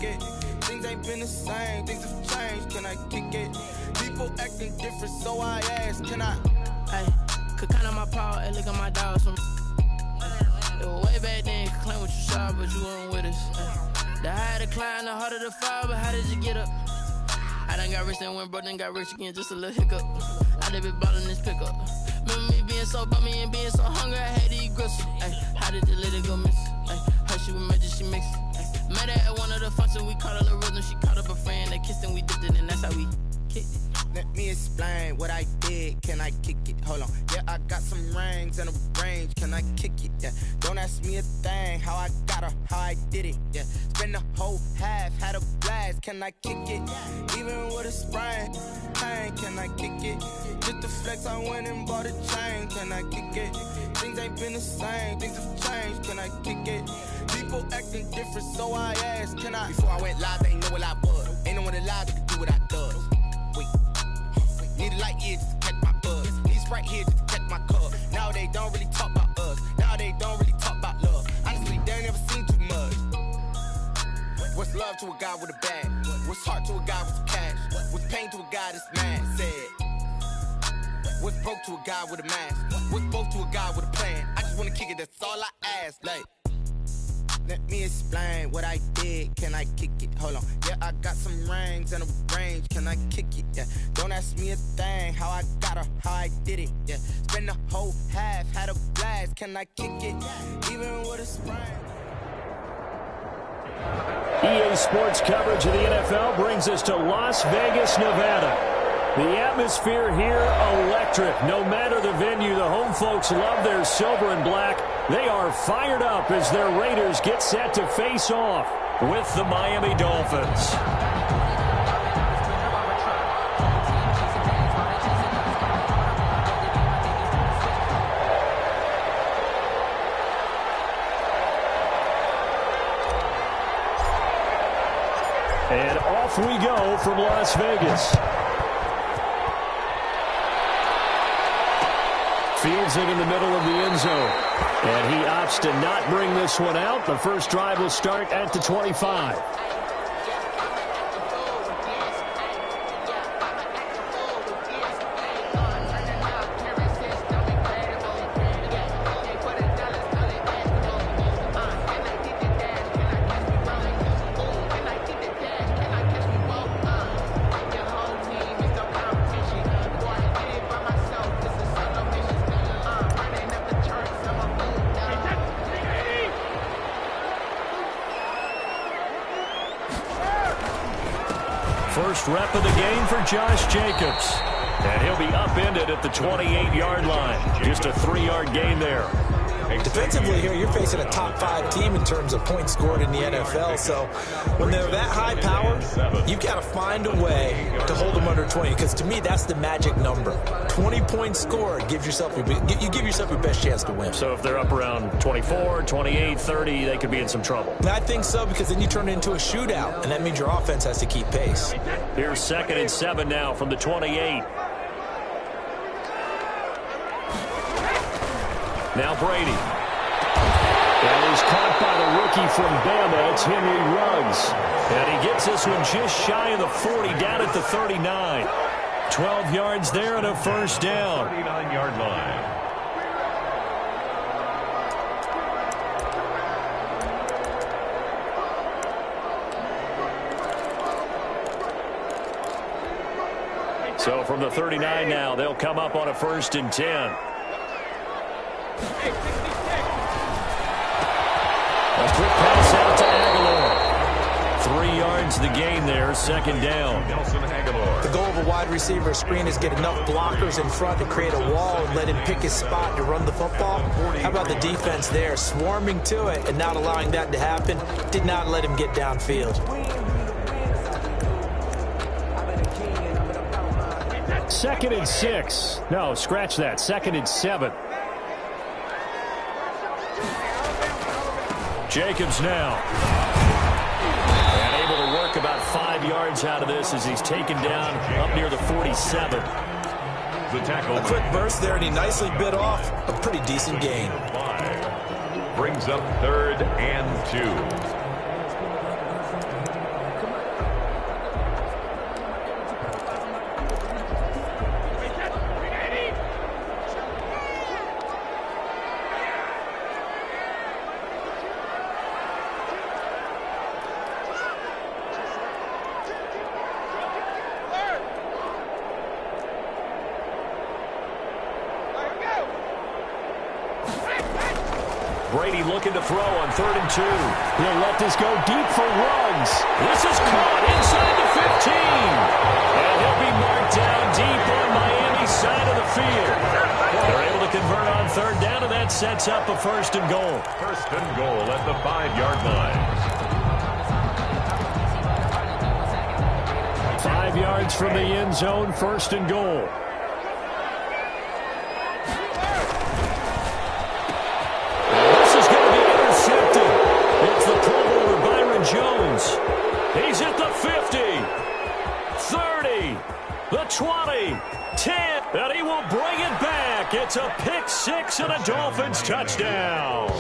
it? Things ain't been the same, things have changed, can I kick it? People acting different, so I ask, can I? Hey, could count on my power, and look at my dogs from. It was way back then, could claim what you saw, but you weren't with us. The higher the climb, the harder the fall, but how did you get up? I done got rich and went broke, then got rich again, just a little hiccup. I done been ballin' this pickup. Remember me being so bummy and being so hungry, I had to eat gristle. Ay, how did the lady go miss? Ay, her she was magic, she mixed. Met her at one of the functions, we caught her the rhythm, she caught up a friend, they kissed and we dipped it, and that's how we kicked it. Let me explain what I did, can I kick it? Hold on, yeah, I got some rings and a range, can I kick it? Yeah, don't ask me a thing, how I got her, how I did it. Yeah, spend the whole half, had a blast, can I kick it? Even with a sprain, pain, can I kick it? Just the flex, I went and bought a chain, can I kick it? Things ain't been the same, things have changed, can I kick it? People acting different, so I asked, can I? Before I went live, they ain't know what I was. Ain't no one alive that could do what I does. Wait, need a light here just to catch my buzz. Need Sprite here just to catch my cup. Now they don't really talk about us. Now they don't really talk about love. Honestly, they ain't never seen too much. What's love to a guy with a bag? What's heart to a guy with some cash? What's pain to a guy that's mad? Said. What's broke to a guy with a mask? What's both to a guy with a plan? I just wanna kick it, that's all I ask. Like, let me explain what I did, can I kick it? Hold on, yeah, I got some rings and a range, can I kick it? Yeah, don't ask me a thing, how I got her, how I did it. Yeah, spend the whole half, had a blast, can I kick it? Even with a sprain. EA Sports coverage of the NFL brings us to Las Vegas, Nevada. The atmosphere here, electric. No matter the venue, the home folks love their silver and black. They are fired up as their Raiders get set to face off with the Miami Dolphins. And off we go from Las Vegas. Fields it in the middle of the end zone. And he opts to not bring this one out. The first drive will start at the 25. First rep of the game for Josh Jacobs. And he'll be upended at the 28-yard line. Just a 3-yard gain there. Defensively here, you're facing a top-5 team in terms of points scored in the NFL. So when they're that high-powered, you've got to find a way to hold them under 20. Because to me, that's the magic number. 20 points scored, you give yourself your best chance to win. So if they're up around 24, 28, 30, they could be in some trouble. I think so, because then you turn it into a shootout, and that means your offense has to keep pace. Here's 2nd and 7 now from the 28. Now Brady. And he's caught by the rookie from Bama. It's Henry Ruggs. And he gets this one just shy of the 40, down at the 39. 12 yards there and a first down. 39-yard line. So from the 39 now, they'll come up on a 1st and 10. A quick pass out to Aguilar. 3 yards the gain there, 2nd down. The goal of a wide receiver screen is get enough blockers in front to create a wall and let him pick his spot to run the football. How about the defense there, swarming to it and not allowing that to happen? Did not let him get downfield. 2nd and 6. No, scratch that. 2nd and 7. Jacobs now. And able to work about 5 yards out of this as he's taken down up near the 47. The tackle. A quick burst there, and he nicely bit off a pretty decent gain. 5. Brings up 3rd and 2. Brady looking to throw on 3rd and 2. He'll let this go deep for Ruggs. This is caught inside the 15. And he'll be marked down deep on Miami's side of the field. They're able to convert on 3rd down, and that sets up a 1st and goal. 1st and goal at the 5-yard line. 5 yards from the end zone, 1st and goal. It's the Pro Bowler Byron Jones. He's at the 50, 30, the 20, 10, and he will bring it back. It's a pick 6 and a Dolphins touchdown.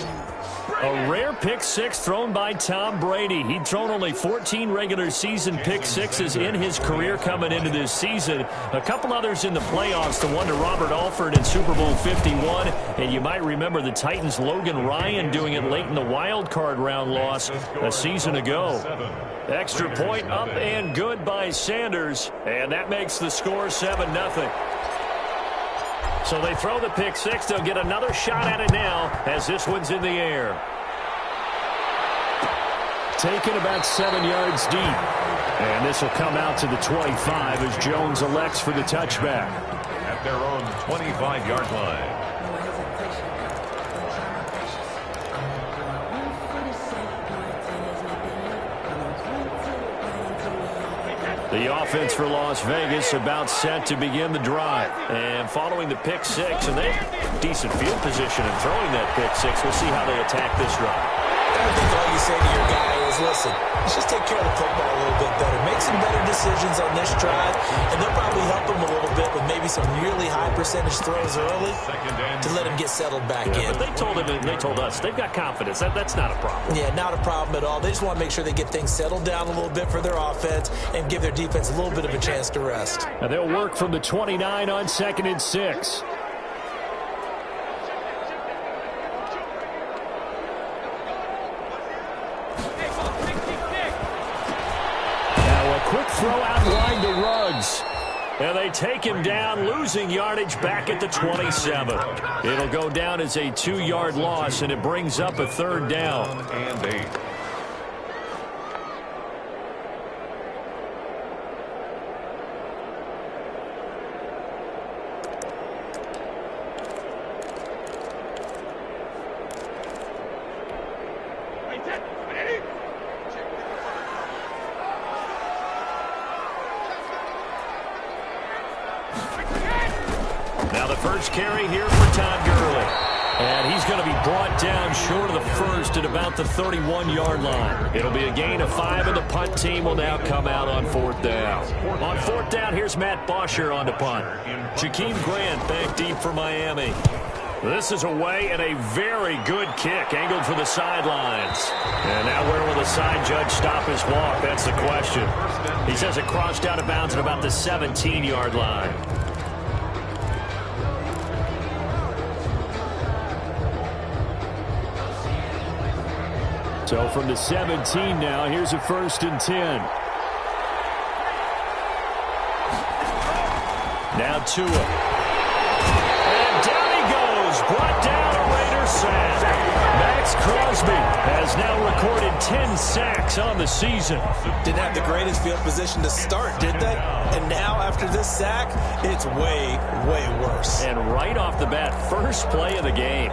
A rare pick 6 thrown by Tom Brady. He'd thrown only 14 regular season pick 6s in his career coming into this season. A couple others in the playoffs, the one to Robert Alford in Super Bowl 51. And you might remember the Titans' Logan Ryan doing it late in the wild card round loss a season ago. Extra point up and good by Sanders. And that makes the score 7-0. So they throw the pick 6. They'll get another shot at it now as this one's in the air. Taken about 7 yards deep. And this will come out to the 25 as Jones elects for the touchback. At their own 25-yard line. The offense for Las Vegas about set to begin the drive. And following the pick 6, and they have decent field position in throwing that pick 6. We'll see how they attack this drive. I think all you say to your guy is, listen, let's just take care of the football a little bit better. Make some better decisions on this drive, and they'll probably help him a little bit with maybe some really high percentage throws early to let him get settled back in. But they told him, and they told us, they've got confidence. That's not a problem. Yeah, not a problem at all. They just want to make sure they get things settled down a little bit for their offense and give their defense a little bit of a chance to rest. And they'll work from the 29 on 2nd and 6. Quick throw out line to Ruggs. And they take him down, losing yardage back at the 27. It'll go down as a 2-yard loss, and it brings up a 3rd down. And 8. Now the first carry here for Todd Gurley. And he's going to be brought down short of the first at about the 31-yard line. It'll be a gain of 5, and the punt team will now come out on 4th down. On 4th down, here's Matt Bosher on the punt. Jakeem Grant back deep for Miami. This is away, and a very good kick angled for the sidelines. And now where will the side judge stop his walk? That's the question. He says it crossed out of bounds at about the 17-yard line. So from the 17 now, here's a 1st and 10. Now Tua. And down he goes. Brought down a Raider sack. Max Crosby has now recorded 10 sacks on the season. Didn't have the greatest field position to start, did they? And now after this sack, it's way, way worse. And right off the bat, first play of the game.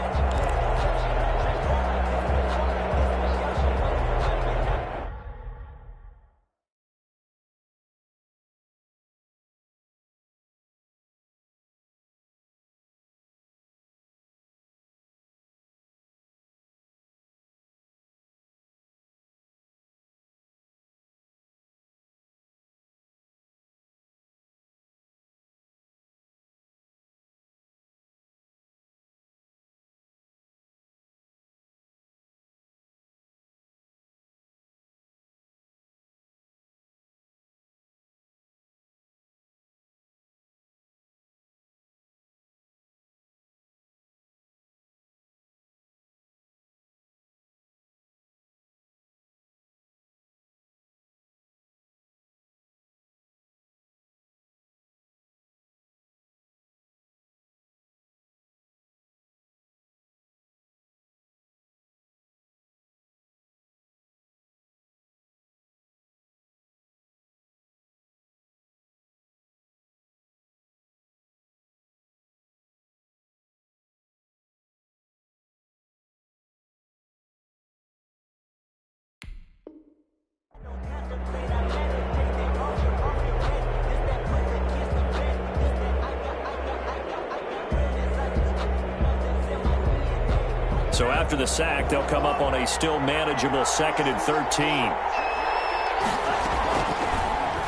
So after the sack, they'll come up on a still manageable 2nd and 13.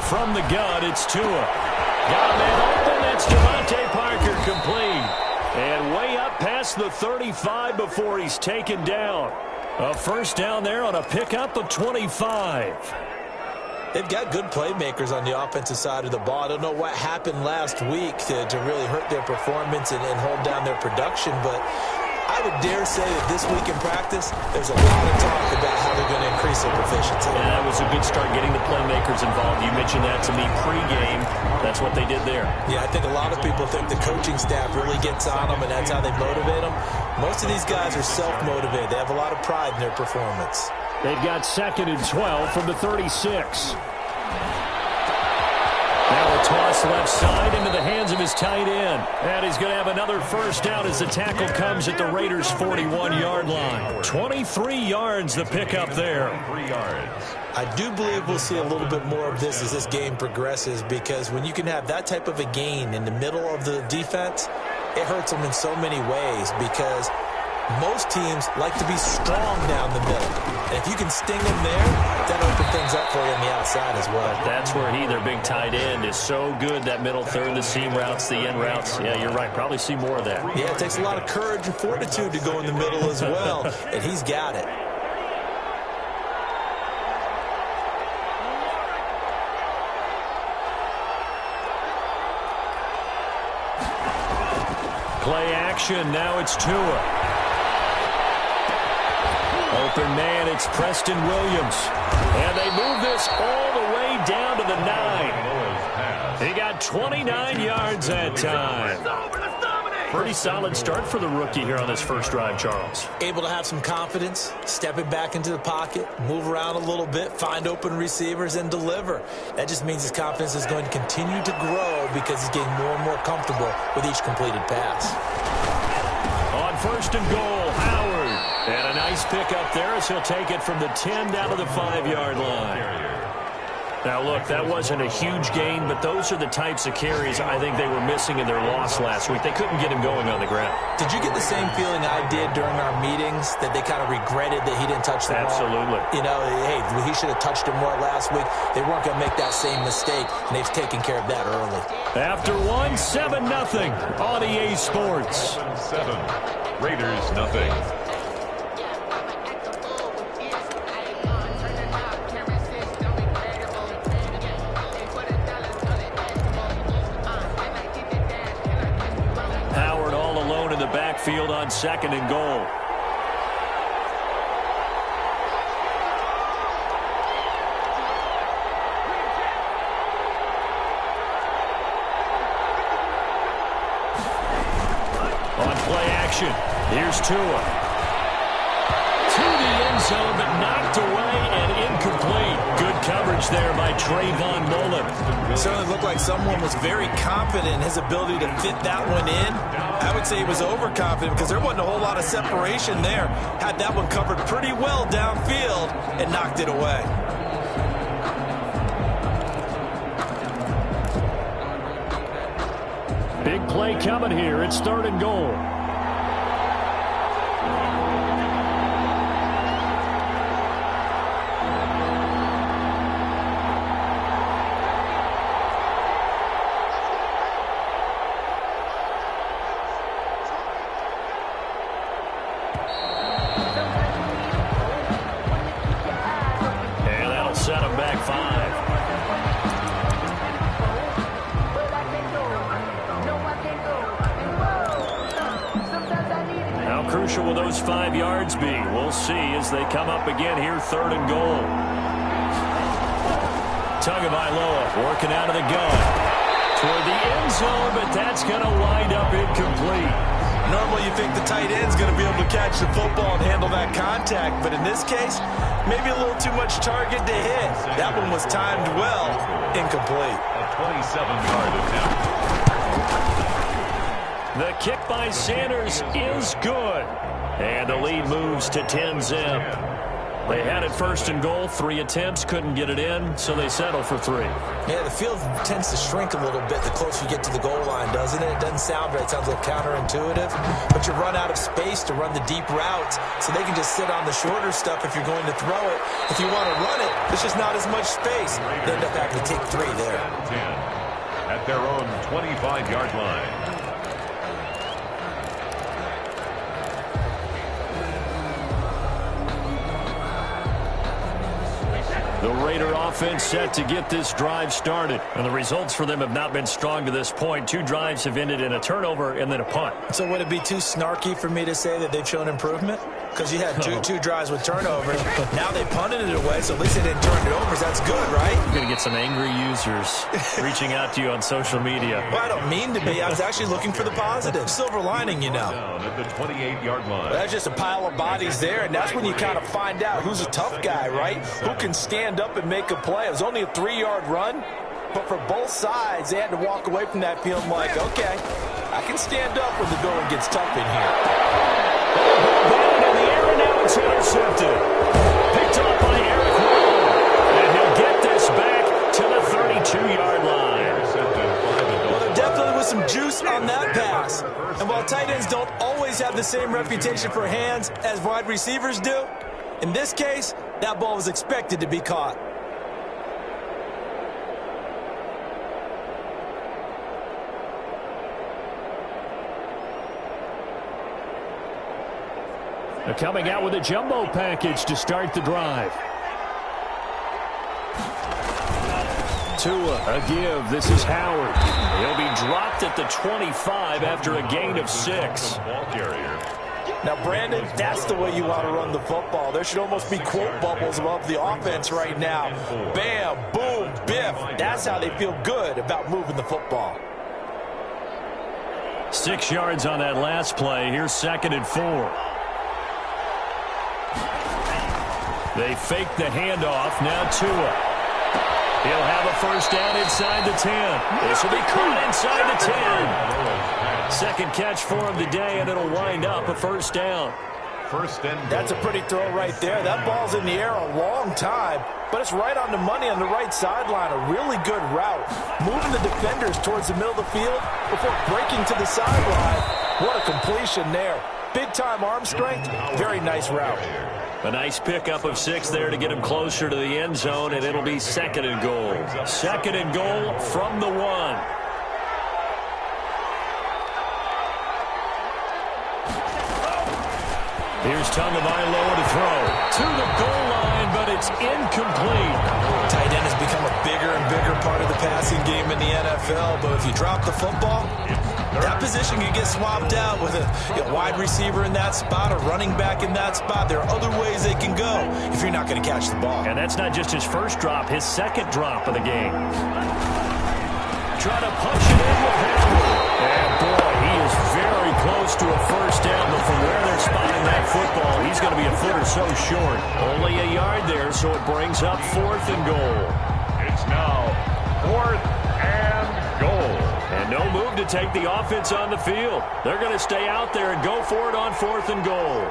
From the gun, it's Tua. Got a man open. That's Devontae Parker complete. And way up past the 35 before he's taken down. A first down there on a pickup of 25. They've got good playmakers on the offensive side of the ball. I don't know what happened last week to really hurt their performance and hold down their production, but I would dare say that this week in practice, there's a lot of talk about how they're going to increase their proficiency. Yeah, that was a good start getting the playmakers involved. You mentioned that to me pregame. That's what they did there. Yeah, I think a lot of people think the coaching staff really gets on them, and that's how they motivate them. Most of these guys are self-motivated. They have a lot of pride in their performance. They've got 2nd and 12 from the 36. Now a toss left side into the hands of his tight end. And he's going to have another first down as the tackle comes at the Raiders' 41-yard line. 23 yards the pickup there. 3 yards. I do believe we'll see a little bit more of this as this game progresses, because when you can have that type of a gain in the middle of the defense, it hurts them in so many ways, because most teams like to be strong down the middle. And if you can sting them there, that opens things up for you on the outside as well. But that's where their big tight end, is so good. That middle third, the seam routes, the end routes. Yeah, you're right. Probably see more of that. Yeah, it takes a lot of courage and fortitude to go in the middle as well. And he's got it. Play action. Now it's Tua. Open man, it's Preston Williams. And they move this all the way down to the 9. He got 29 yards that time. Pretty solid start for the rookie here on this first drive, Charles. Able to have some confidence, stepping back into the pocket, move around a little bit, find open receivers, and deliver. That just means his confidence is going to continue to grow because he's getting more and more comfortable with each completed pass. On 1st and goal, Howard. And a nice pickup there as he'll take it from the 10 down to the 5-yard line. Now, look, that wasn't a huge gain, but those are the types of carries I think they were missing in their loss last week. They couldn't get him going on the ground. Did you get the same feeling I did during our meetings, that they kind of regretted that he didn't touch the ball? Absolutely. You know, hey, he should have touched it more last week. They weren't going to make that same mistake, and they've taken care of that early. After 7-0 on EA Sports. 7-7. Raiders nothing. Backfield on 2nd and goal. On play action, here's Tua. To the end zone, but knocked away and incomplete. Good coverage there by Trayvon Mullen. It certainly looked like someone was very confident in his ability to fit that one in. I would say he was overconfident because there wasn't a whole lot of separation there. Had that one covered pretty well downfield and knocked it away. Big play coming here. It's 3rd and goal. Set him back 5. How crucial will those 5 yards be? We'll see as they come up again here, 3rd and goal. Tagovailoa working out of the gun toward the end zone, but that's going to wind up incomplete. Normally you think the tight end's going to be able to catch the football and handle that contact, but in this case, maybe a little too much target to hit. That one was timed well, incomplete. A 27-yard attempt. The kick by Sanders is good, and the lead moves to 10-0. They had it first and goal, 3 attempts, couldn't get it in, so they settle for 3. Yeah, the field tends to shrink a little bit the closer you get to the goal line, doesn't it? It doesn't sound right. It sounds a little counterintuitive. But you run out of space to run the deep routes, so they can just sit on the shorter stuff if you're going to throw it. If you want to run it, there's just not as much space. They end up having to take 3 there. 10 at their own 25-yard line. The Raider offense set to get this drive started. And the results for them have not been strong to this point. 2 drives have ended in a turnover and then a punt. So would it be too snarky for me to say that they've shown improvement? Because you had two drives with turnovers. Now they punted it away, so at least they didn't turn it over. So that's good, right? You're going to get some angry users reaching out to you on social media. Well, I don't mean to be. I was actually looking for the positive. Silver lining, you know. Down at the 28-yard line. That's just a pile of bodies there, and that's when you kind of find out who's a tough guy, right? Who can stand up and make a play. It was only a 3-yard run, but for both sides, they had to walk away from that feeling like, okay, I can stand up when the going gets tough in here. In the air, and now it's intercepted. Picked up by Eric Rowe. And he'll get this back to the 32-yard line. Well, there definitely was some juice on that pass. And while tight ends don't always have the same reputation for hands as wide receivers do, in this case, that ball was expected to be caught. They're coming out with a jumbo package to start the drive. Tua, a give. This is Howard. He'll be dropped at the 25 after a gain of 6. Ball carrier. Now, Brandon, that's the way you want to run the football. There should almost be quote bubbles above the offense right now. Bam, boom, biff. That's how they feel good about moving the football. 6 yards on that last play. Here's 2nd and 4. They fake the handoff. Now Tua. He'll have a first down inside the 10. This will be caught inside the 10. Second catch for him today, and it'll wind up a first down. First and goal. That's a pretty throw right there. That ball's in the air a long time, but it's right on the money on the right sideline. A really good route. Moving the defenders towards the middle of the field before breaking to the sideline. What a completion there. Big-time arm strength. Very nice route. A nice pickup of 6 there to get him closer to the end zone, and it'll be 2nd and goal. 2nd and goal from the 1. Here's Tagovailoa to throw. To the goal line, but it's incomplete. Tight end has become a bigger and bigger part of the passing game in the NFL, but if you drop the football, that position can get swapped out with a wide receiver in that spot, a running back in that spot. There are other ways they can go if you're not going to catch the ball. And that's not just his first drop, his 2nd drop of the game. Try to punch it in with Howard. And boy, he is very close to a first down, but from where they're spotting that football, he's going to be a foot or so short. Only a yard there, so it brings up 4th and goal. It's now 4th and goal. And no move to take the offense on the field. They're going to stay out there and go for it on 4th and goal.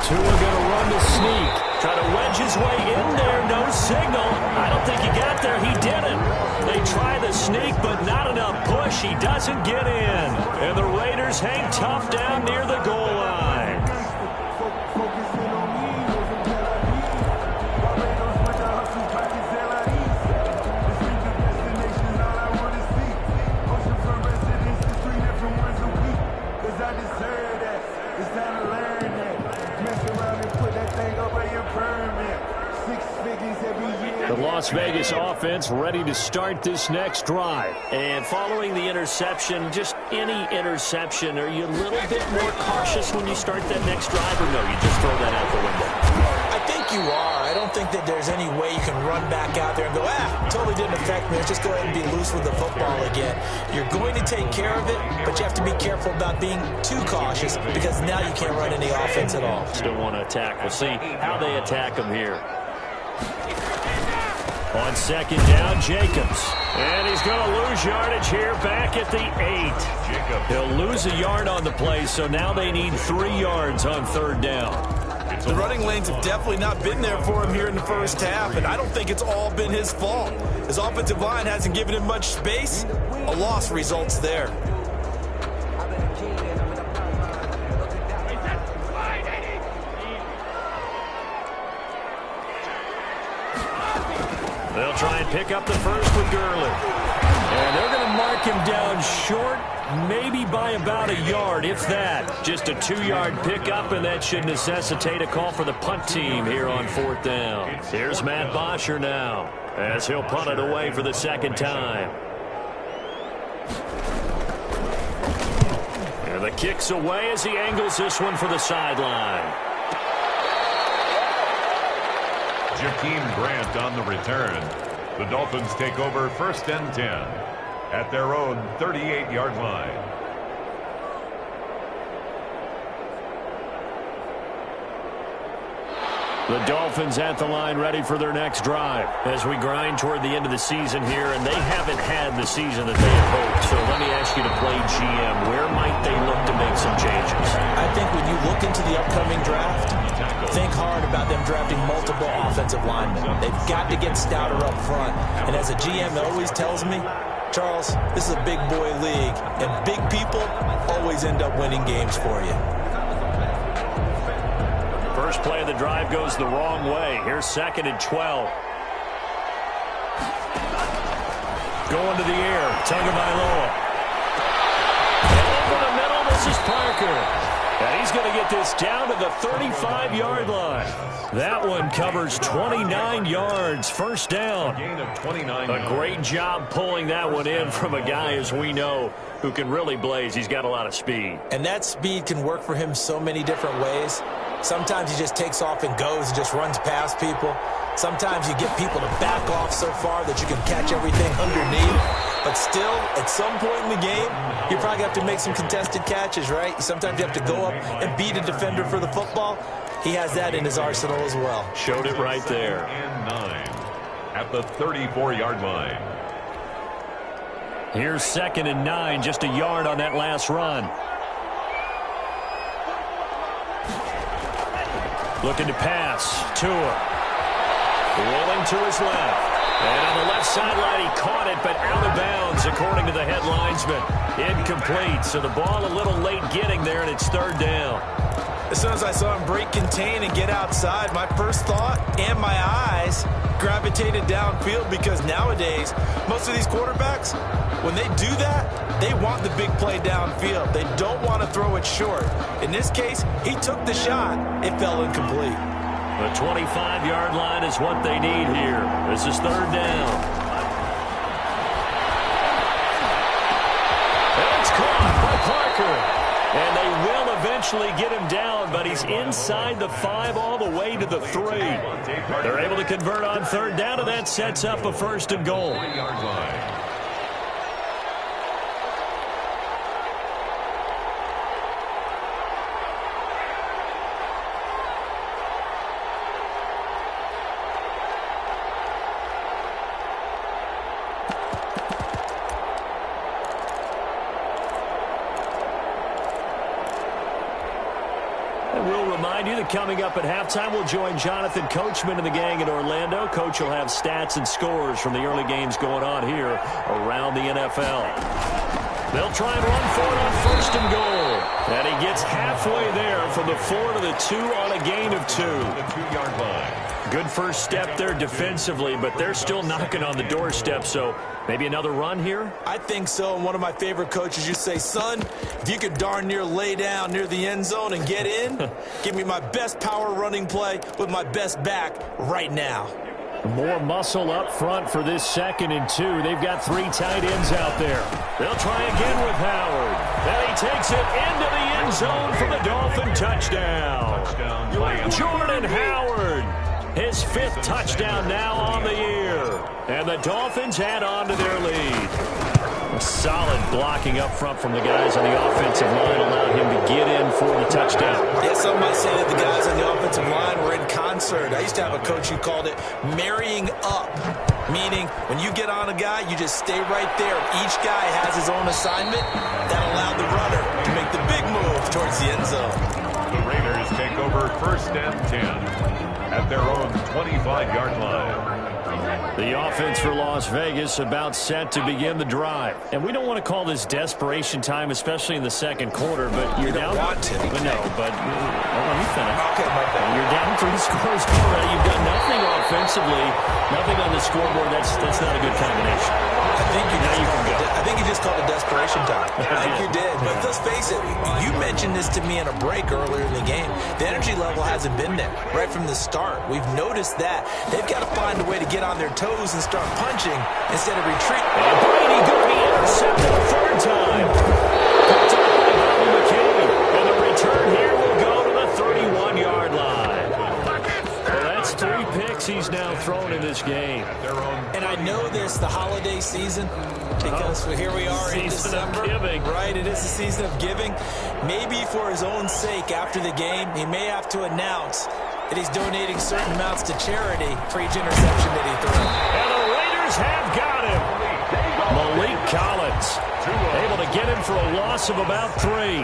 Tua going to run the sneak. Try to wedge his way in there. No signal. I don't think he got there. He didn't. They try the sneak, but not enough push. He doesn't get in. And the Raiders hang tough down near the goal line. The Las Vegas offense ready to start this next drive. And following the interception, just any interception, are you a little bit more cautious when you start that next drive, or no, you just throw that out the window? I think you are. I don't think that there's any way you can run back out there and go, totally didn't affect me. Let's just go ahead and be loose with the football again. You're going to take care of it, but you have to be careful about being too cautious because now you can't run any offense at all. Still want to attack. We'll see how they attack them here. On 2nd down, Jacobs. And he's going to lose yardage here back at the 8. He'll lose a yard on the play, so now they need 3 yards on 3rd down. The running lanes have definitely not been there for him here in the first half, and I don't think it's all been his fault. His offensive line hasn't given him much space. A loss results there. They'll try and pick up the first with Gurley. And they're going to mark him down short, maybe by about a yard, if that. Just a 2-yard pickup, and that should necessitate a call for the punt team here on 4th down. Here's Matt Bosher now, as he'll punt it away for the second time. And the kick's away as he angles this one for the sideline. Jakeem Grant on the return. The Dolphins take over 1st and 10 at their own 38-yard line. The Dolphins at the line ready for their next drive as we grind toward the end of the season here, and they haven't had the season that they had hoped. So let me ask you to play GM. Where might they look to make some changes? I think when you look into the upcoming draft, think hard about them drafting multiple offensive linemen. They've got to get stouter up front. And as a GM always tells me, Charles, this is a big boy league, and big people always end up winning games for you. First play of the drive goes the wrong way. Here's 2nd and 12. Going to the air. Tagovailoa. Over the middle, this is Parker. And he's going to get this down to the 35-yard line. That one covers 29 yards. First down. A great job pulling that one in from a guy, as we know, who can really blaze. He's got a lot of speed. And that speed can work for him so many different ways. Sometimes he just takes off and goes and just runs past people. Sometimes you get people to back off so far that you can catch everything underneath. But still, at some point in the game, you probably have to make some contested catches, right? Sometimes you have to go up and beat a defender for the football. He has that in his arsenal as well. Showed it right there. And 9 at the 34-yard line. Here's 2nd and 9, just a yard on that last run. Looking to pass. Tua. Rolling to his left. And on the left sideline, he caught it, but out of bounds, according to the head linesman. Incomplete, so the ball a little late getting there, and it's 3rd down. As soon as I saw him break contain and get outside, my first thought and my eyes gravitated downfield, because nowadays, most of these quarterbacks, when they do that, they want the big play downfield. They don't want to throw it short. In this case, he took the shot. It fell incomplete. The 25-yard line is what they need here. This is 3rd down. And it's caught by Parker. And they will eventually get him down, but he's inside the 5 all the way to the 3. They're able to convert on 3rd down, and that sets up a 1st and goal. Coming up at halftime, we'll join Jonathan Coachman and the gang in Orlando. Coach will have stats and scores from the early games going on here around the NFL. They'll try and run for it on 1st and goal. And he gets halfway there from the 4 to the 2 on a gain of 2. The 2-yard line. Good first step there defensively, but they're still knocking on the doorstep, so maybe another run here? I think so. And one of my favorite coaches, you say, son, if you could darn near lay down near the end zone and get in, give me my best power running play with my best back right now. More muscle up front for this 2nd and 2. They've got 3 tight ends out there. They'll try again with Howard. And he takes it into the end zone for the Dolphin touchdown. Jordan Howard. His 5th touchdown now on the year. And the Dolphins add on to their lead. A solid blocking up front from the guys on the offensive line allowed him to get in for the touchdown. Yeah, some might say that the guys on the offensive line were in concert. I used to have a coach who called it marrying up, meaning when you get on a guy, you just stay right there. Each guy has his own assignment. That allowed the runner to make the big move towards the end zone. The Raiders take over 1st and 10 at their own 25-yard line. The offense for Las Vegas about set to begin the drive. And we don't want to call this desperation time, especially in the second quarter, but you're down. Want to. But no, but let me finish. Okay, my bad. You're down 3 scores already. You've done nothing offensively, nothing on the scoreboard. That's not a good combination. I think you just called it desperation time. I think you did. But let's face it, you mentioned this to me in a break earlier in the game. The energy level hasn't been there right from the start. We've noticed that. They've got to find a way to get on their toes and start punching instead of retreating. And Brady going to be intercepted a third time. Picked up by Bobby McKinney. And the return here will go to the 31-yard line. Well, that's 3 picks he's now thrown in this game. And I know this, the holiday season, because here we are in December. Right, it is the season of giving. Maybe for his own sake, after the game, he may have to announce that he's donating certain amounts to charity for each interception that he threw. And the Raiders have got him. Malik Collins able to get him for a loss of about 3.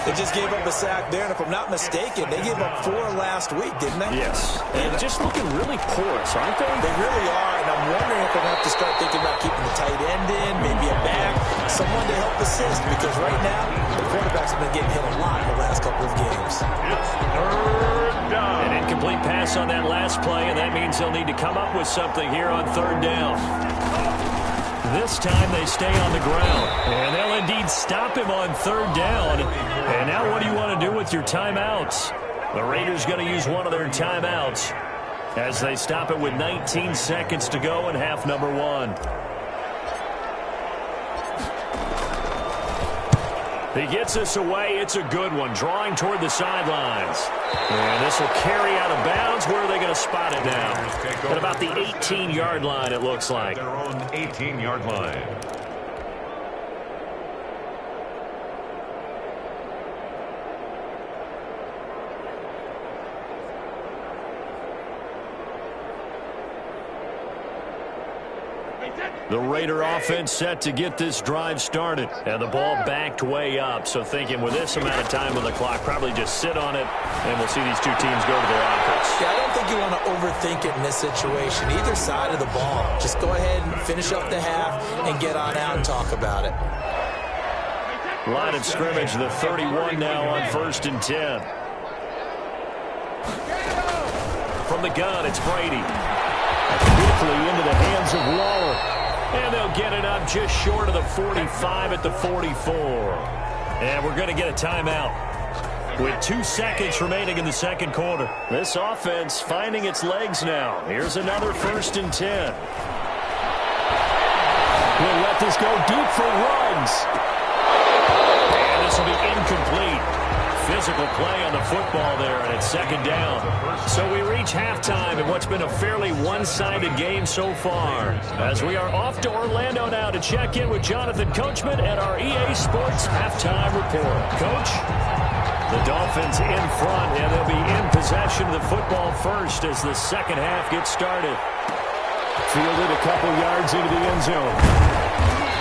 They just gave up a sack there, and if I'm not mistaken, they gave up 4 last week, didn't they? Yes. And just looking really porous, aren't they? They really are, and I'm wondering if they're going to have to start thinking about keeping the tight end in, maybe a back, someone to help assist, because right now, the quarterbacks have been getting hit a lot in the last couple of games. It's 3rd down. An incomplete pass on that last play, and that means they'll need to come up with something here on 3rd down. This time they stay on the ground, and they'll indeed stop him on 3rd down. And now what do you want to do with your timeouts? The Raiders going to use one of their timeouts as they stop it with 19 seconds to go in half number 1. He gets this away. It's a good one, drawing toward the sidelines. And this will carry out of bounds. Where are they going to spot it now? At about the 18-yard line, it looks like. Their own 18-yard line. The Raider offense set to get this drive started. And the ball backed way up. So thinking with this amount of time on the clock, probably just sit on it, and we'll see these two teams go to the lockers. Yeah, I don't think you want to overthink it in this situation. Either side of the ball. Just go ahead and finish up the half and get on out and talk about it. Line of scrimmage, the 31 now on 1st and 10. From the gun, it's Brady. Quickly into the hands of Waller. And they'll get it up just short of the 45 at the 44. And we're going to get a timeout with 2 seconds remaining in the second quarter. This offense finding its legs now. Here's another 1st and 10. We'll let this go deep for Ruggs. And this will be incomplete. Physical play on the football there, and it's 2nd down. So we reach halftime in what's been a fairly one-sided game so far, as we are off to Orlando now to check in with Jonathan Coachman at our EA Sports Halftime Report. Coach, the Dolphins in front, and they'll be in possession of the football first as the second half gets started. Fielded a couple yards into the end zone.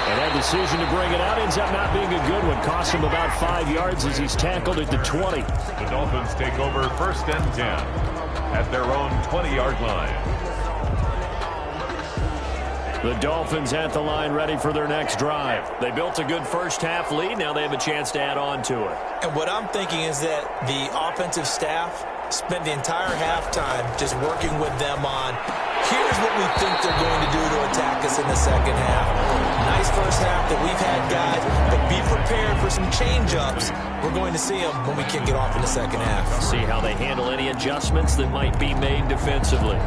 And that decision to bring it out ends up not being a good one. Cost him about 5 yards as he's tackled at the 20. The Dolphins take over 1st and 10 at their own 20-yard line. The Dolphins at the line ready for their next drive. They built a good first half lead. Now they have a chance to add on to it. And what I'm thinking is that the offensive staff spent the entire halftime just working with them on, here's what we think they're going to do to attack us in the second half. Nice first half that we've had, guys, but be prepared for some change-ups. We're going to see them when we kick it off in the second half. See how they handle any adjustments that might be made defensively.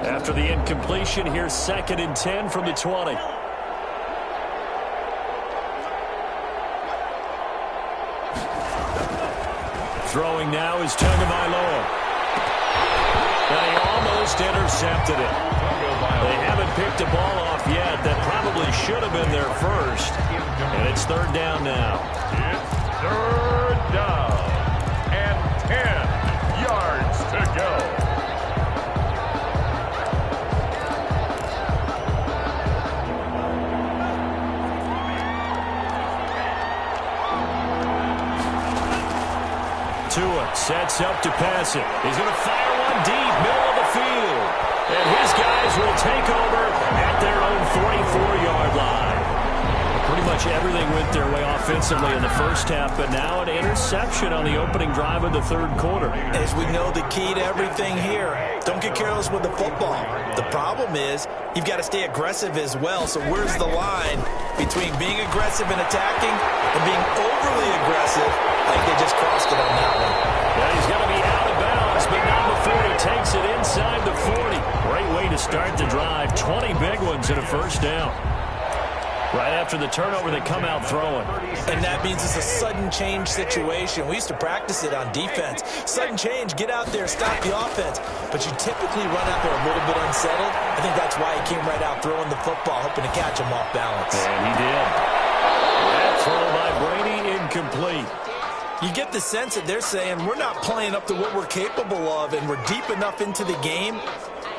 After the incompletion, here's 2nd and 10 from the 20. Throwing now is Tagovailoa. And he almost intercepted it. They haven't picked a ball off yet. That probably should have been their first. And it's 3rd down now. It's 3rd down and 10. to go. Tua sets up to pass it. He's going to fire one deep, middle of the field. And his guys will take over at their own 44-yard line. Pretty much everything went their way offensively in the first half, but now an interception on the opening drive of the third quarter. As we know, the key to everything here, don't get careless with the football. The problem is you've got to stay aggressive as well. So where's the line between being aggressive and attacking and being overly aggressive? I think they just crossed it on that one. Yeah, he's going to be out of bounds, but not before he takes it inside the 40. Great way to start the drive. 20 big ones and a first down. Right after the turnover, they come out throwing. And that means it's a sudden change situation. We used to practice it on defense. Sudden change, get out there, stop the offense. But you typically run out there a little bit unsettled. I think that's why he came right out throwing the football, hoping to catch him off balance. And he did. That throw by Brady, incomplete. You get the sense that they're saying we're not playing up to what we're capable of, and we're deep enough into the game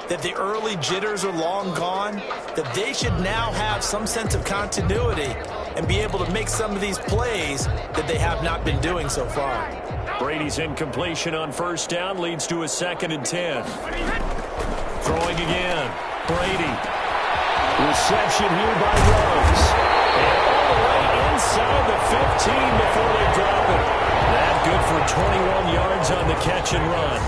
that the early jitters are long gone, that they should now have some sense of continuity and be able to make some of these plays that they have not been doing so far. Brady's incompletion on first down leads to a 2nd and 10. Throwing again. Brady. Reception here by Rose. And all the way inside the 15 before they drop it. That good for 21 yards on the catch and run.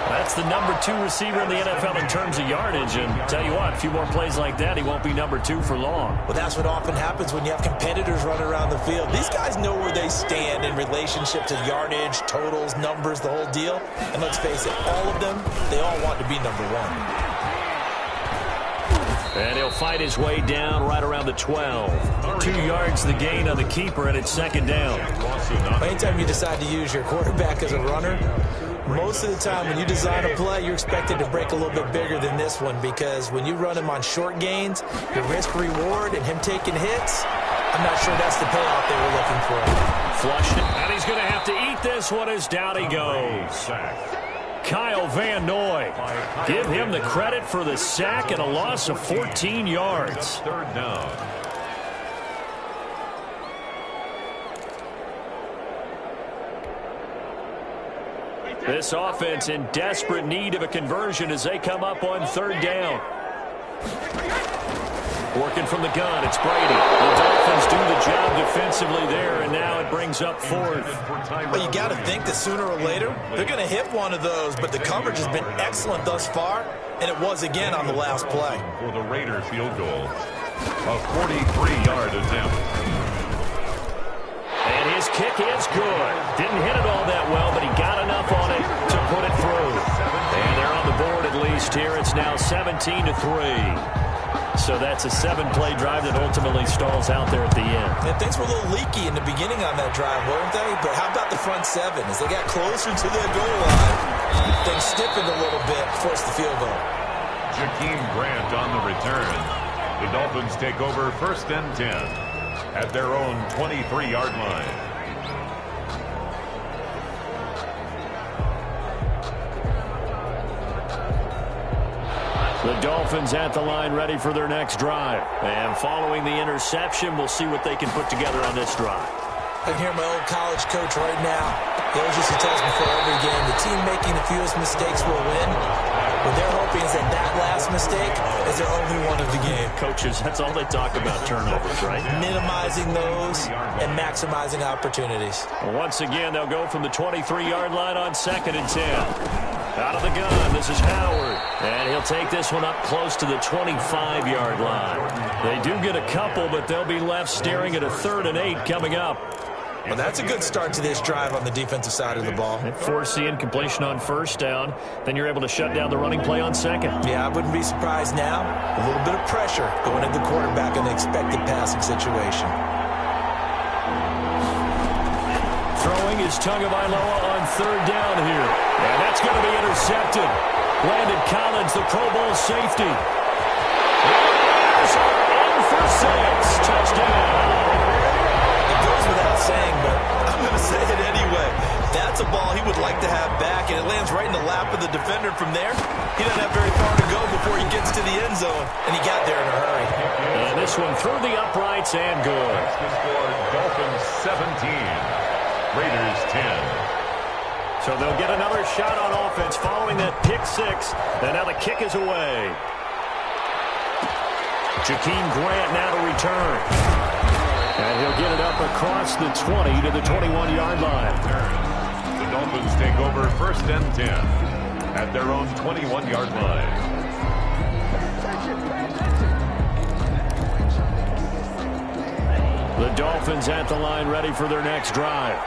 That's the number 2 receiver in the NFL in terms of yardage. And tell you what, a few more plays like that, he won't be number 2 for long. Well, that's what often happens when you have competitors running around the field. These guys know where they stand in relationship to yardage, totals, numbers, the whole deal. And let's face it, all of them, they all want to be number 1. And he'll fight his way down right around the 12. 2 yards the gain on the keeper, and it's 2nd down. Anytime you decide to use your quarterback as a runner, most of the time when you design a play, you're expected to break a little bit bigger than this one, because when you run him on short gains, the risk-reward and him taking hits, I'm not sure that's the payoff they were looking for. Flushed it, and he's going to have to eat this one as down he goes. Kyle Van Noy. Give him the credit for the sack and a loss of 14 yards. 3rd down. This offense in desperate need of a conversion as they come up on 3rd down. Working from the gun, it's Brady. The Dolphins do the job defensively there, and now it brings up 4th. Well, you got to think that sooner or later, they're going to hit one of those, but the coverage has been excellent thus far, and it was again on the last play. For the Raider field goal, a 43-yard attempt. And his kick is good. Didn't hit it all that well, but he got enough on it to put it through. And they're on the board at least here. It's now 17-3. So that's a 7-play drive that ultimately stalls out there at the end. And things were a little leaky in the beginning on that drive, weren't they? But how about the front 7? As they got closer to the goal line, things stiffened a little bit, forced the field goal. Jakeem Grant on the return. The Dolphins take over 1st and 10 at their own 23-yard line. The Dolphins at the line ready for their next drive. And following the interception, we'll see what they can put together on this drive. I can hear my old college coach right now. He always used to tell us before every game, the team making the fewest mistakes will win. What they're hoping is that that last mistake is their only one of the game. Coaches, that's all they talk about, turnovers, right? Minimizing those and maximizing opportunities. Once again, they'll go from the 23-yard line on 2nd and 10. Out of the gun, this is Howard. And he'll take this one up close to the 25-yard line. They do get a couple, but they'll be left staring at a 3rd and 8 coming up. Well, that's a good start to this drive on the defensive side of the ball. They force the incompletion on 1st down. Then you're able to shut down the running play on 2nd. Yeah, I wouldn't be surprised now. A little bit of pressure going at the quarterback in the expected passing situation. Throwing is Tagovailoa on 3rd down here. And that's going to be intercepted. Landon Collins, the Pro Bowl safety. In for 6. Touchdown. It goes without saying, but I'm going to say it anyway. That's a a ball he would like to have back, and it lands right in the lap of the defender. From there, he doesn't have very far to go before he gets to the end zone, and he got there in a hurry. And this one through the uprights and good. That's the score, Dolphins 17, Raiders 10. So they'll get another shot on offense following that pick six. And now the kick is away. Jakeem Grant now to return. And he'll get it up across the 20 to the 21-yard line. The Dolphins take over 1st and 10 at their own 21-yard line. The Dolphins at the line ready for their next drive.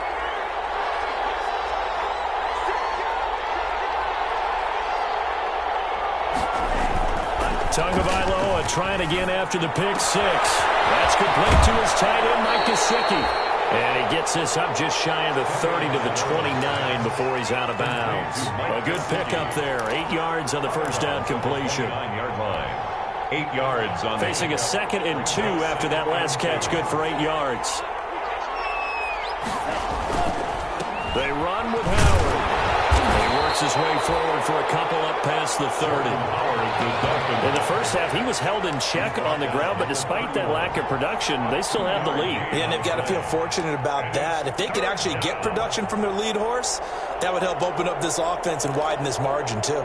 Tagovailoa trying again after the pick six. That's complete to his tight end, Mike Gesicki. And he gets this up just shy of the 30 to the 29 before he's out of bounds. A good pickup there. 8 yards on the first down completion. 9-yard line. 8 yards on facing a 2nd and 2 after that last catch. Good for 8 yards. They run with Howard. He works his way forward for a couple up past the 30. In the first half, he was held in check on the ground, but despite that lack of production, they still have the lead. Yeah, and they've got to feel fortunate about that. If they could actually get production from their lead horse, that would help open up this offense and widen this margin, too.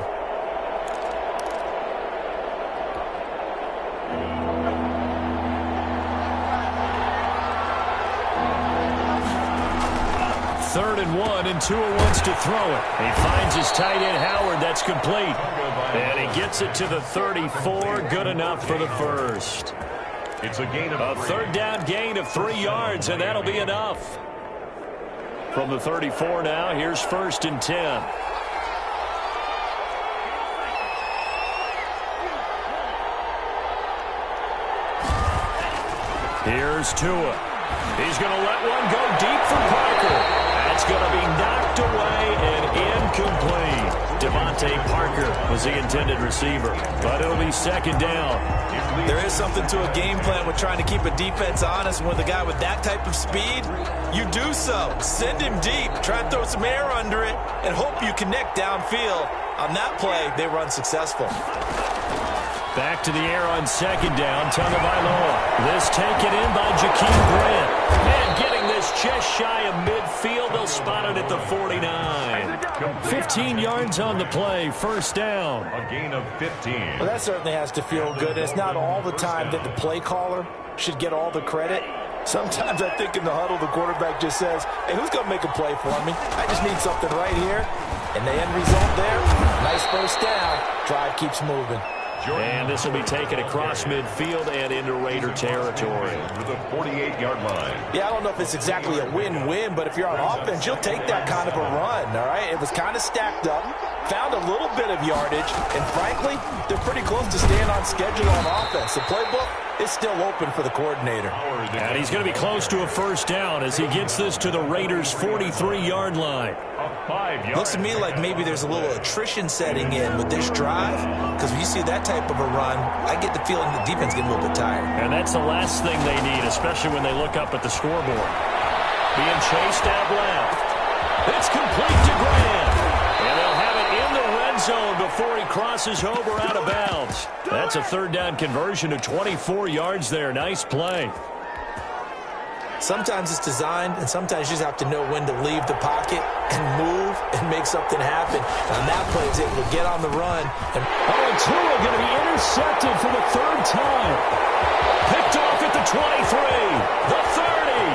Third and 1, and Tua wants to throw it. He finds his tight end, Howard. That's complete. And he gets it to the 34. Good enough for the first. It's a gain of a third down gain of 3 yards, and that'll be enough. From the 34 now, here's 1st and 10. Here's Tua. He's going to let one go deep for Parker. That's going to be knocked away and incomplete. Devontae Parker was the intended receiver, but it'll be 2nd down. There is something to a game plan with trying to keep a defense honest. And with a guy with that type of speed, you do so. Send him deep. Try and throw some air under it and hope you connect downfield. On that play, they run successful. Back to the air on 2nd down. Tagovailoa. This taken in by Jakeem Grant. And getting this just shy of midfield. They'll spot it at the 49. 15 yards on the play. 1st down. A gain of 15. Well, that certainly has to feel good. It's not all the time that the play caller should get all the credit. Sometimes I think in the huddle, the quarterback just says, hey, who's going to make a play for me? I just need something right here. And the end result there, nice 1st down. Drive keeps moving. And this will be taken across midfield and into Raider territory. To the 48-yard line. Yeah, I don't know if it's exactly a win-win, but if you're on offense, you'll take that kind of a run, all right? It was kind of stacked up, found a little bit of yardage, and frankly, they're pretty close to staying on schedule on offense. The playbook is still open for the coordinator. And he's going to be close to a 1st down as he gets this to the Raiders' 43-yard line. 5 yards. Looks to me like maybe there's a little attrition setting in with this drive, because when you see that type of a run, I get the feeling the defense getting a little bit tired. And that's the last thing they need, especially when they look up at the scoreboard. Being chased out left. It's complete to Grant. And they'll have it in the red zone before he crosses over out of bounds. That's a 3rd down conversion of 24 yards there. Nice play. Sometimes it's designed, and sometimes you just have to know when to leave the pocket and move and make something happen. And that play is able to get on the run. And Tua going to be intercepted for the 3rd time. Picked off at the 23, the 30,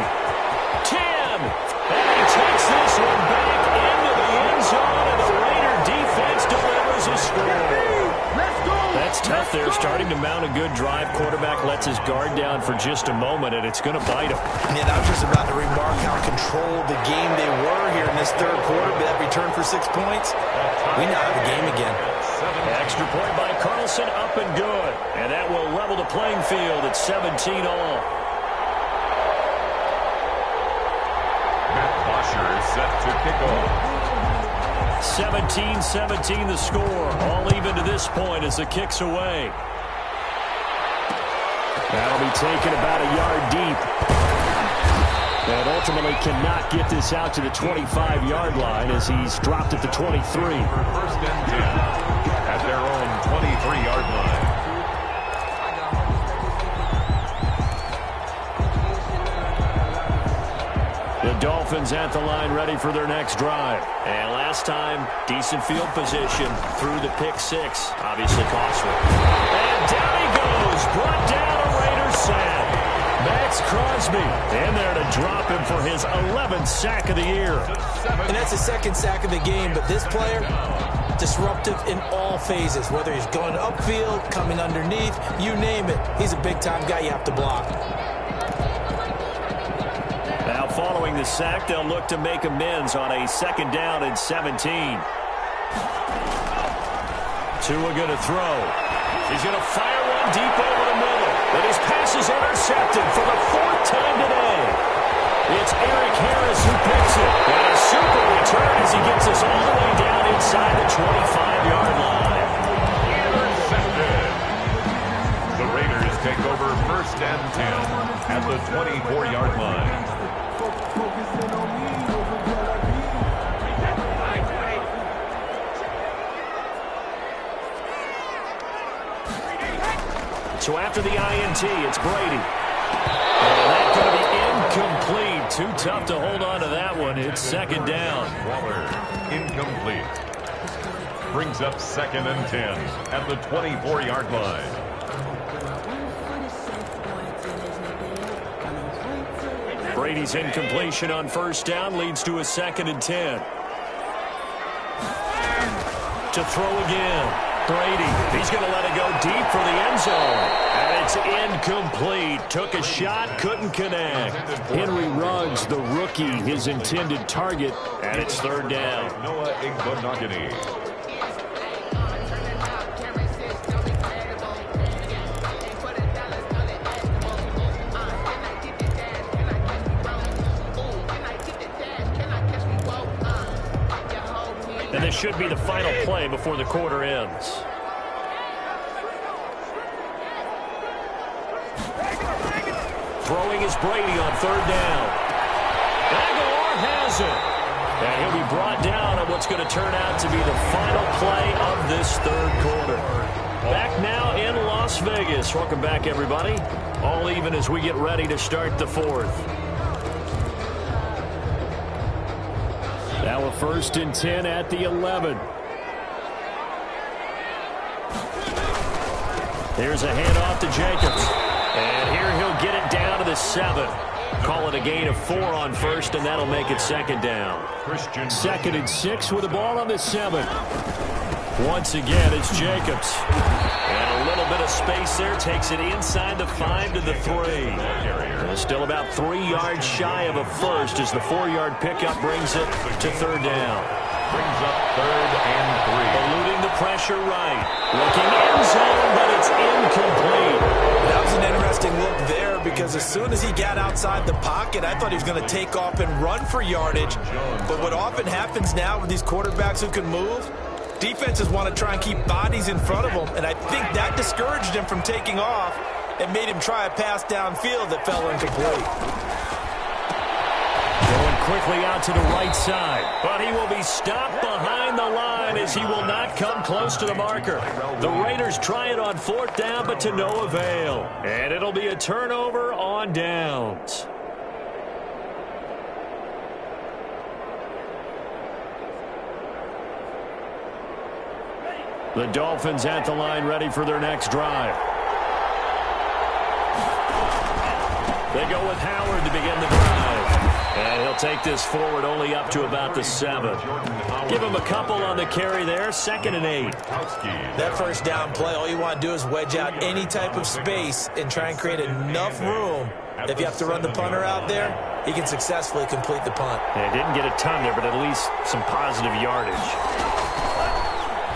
10. And he takes this one back into the end zone, and the Raider defense delivers a score. That's tough there, starting to mount a good drive. Quarterback lets his guard down for just a moment, and it's going to bite him. And I was just about to remark how controlled the game they were here in this 3rd quarter. That return for 6 points. We now have a game again. Extra point by Carlson, up and good. And that will level the playing field at 17 all. Matt Bosher is set to kick off. 17-17 the score. All even to this point as the kick's away. That'll be taken about a yard deep. And ultimately cannot get this out to the 25-yard line as he's dropped at the 23. First and 10 at their own 23-yard line. The Dolphins at the line ready for their next drive. And last time, decent field position through the pick six. Obviously costly. And down he goes. Brought down a Raiders sack. Max Crosby in there to drop him for his 11th sack of the year. And that's the second sack of the game, but this player, disruptive in all phases. Whether he's going upfield, coming underneath, you name it. He's a big-time guy you have to block. Now following the sack, they'll look to make amends on a 2nd down and 17. Tua going to throw. He's going to fire one deep over the middle. But his pass is intercepted for the 4th time today. It's Eric Harris who picks it. And a super return as he gets us all the way down inside the 25-yard line. Intercepted. The Raiders take over 1st and 10 at the 24-yard line. So after the INT, it's Brady. And that's going to be incomplete. Too tough to hold on to that one. It's 2nd down. Waller, incomplete. Brings up 2nd and 10 at the 24-yard line. Brady's incompletion on 1st down leads to a 2nd and 10. To throw again. Brady, he's going to let it go deep for the end zone. And it's incomplete. Took a shot, couldn't connect. Henry Ruggs, the rookie, his intended target, and it's 3rd down. Noah Igbenogany. And this should be the final play before the quarter ends. Throwing is Brady on 3rd down. Aguilar has it. And he'll be brought down on what's going to turn out to be the final play of this 3rd quarter. Back now in Las Vegas. Welcome back, everybody. All even as we get ready to start the 4th. Now a 1st and 10 at the 11. Here's a handoff to Jacobs. And here he'll get it down to the 7. Call it a gain of 4 on 1st, and that'll make it 2nd down. 2nd and 6 with the ball on the 7. Once again, it's Jacobs. And a little bit of space there. Takes it inside the 5 to the 3. Still about 3 yards shy of a first as the 4-yard pickup brings it to 3rd down. Brings up 3rd and 3. Eluding the pressure right. Looking end zone, but it's incomplete. That was an interesting look there because as soon as he got outside the pocket, I thought he was going to take off and run for yardage. But what often happens now with these quarterbacks who can move, defenses want to try and keep bodies in front of them, and I think that discouraged him from taking off and made him try a pass downfield that fell incomplete. Going quickly out to the right side, but he will be stopped behind the line as he will not come close to the marker. The Raiders try it on 4th down, but to no avail. And it'll be a turnover on downs. The Dolphins at the line ready for their next drive. They go with Howard to begin the drive. And he'll take this forward only up to about the 7. Give him a couple on the carry there. 2nd and 8. That 1st down play, all you want to do is wedge out any type of space and try and create enough room. If you have to run the punter out there, he can successfully complete the punt. They didn't get a ton there, but at least some positive yardage.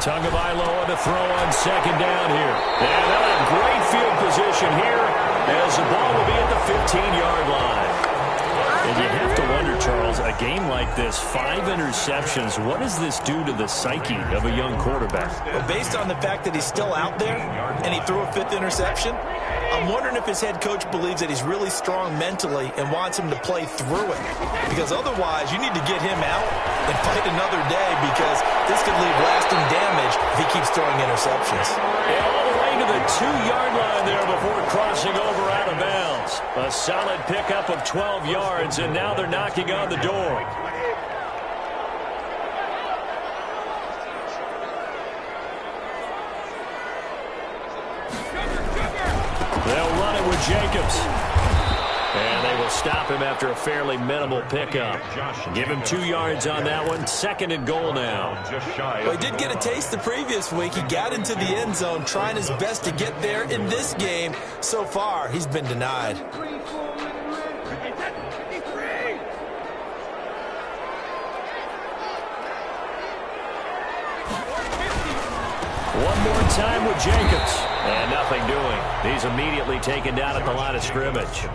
Tagovailoa to throw on 2nd down here. And they'll have great field position here as the ball will be at the 15-yard line. And you have to wonder, Charles, a game like this, 5 interceptions, what does this do to the psyche of a young quarterback? Well, based on the fact that he's still out there and he threw a 5th interception, I'm wondering if his head coach believes that he's really strong mentally and wants him to play through it. Because otherwise, you need to get him out and fight another day, because this could leave lasting damage if he keeps throwing interceptions. And all the way to the 2-yard line there before crossing over out of bounds. A solid pickup of 12 yards, and now they're knocking on the door. They'll run it with Jacobs. And they will stop him after a fairly minimal pickup. Give him 2 yards on that one. 2nd and goal now. Well, he did get a taste the previous week. He got into the end zone trying his best to get there in this game. So far, he's been denied. One more time with Jacobs. And nothing doing. He's immediately taken down at the line of scrimmage.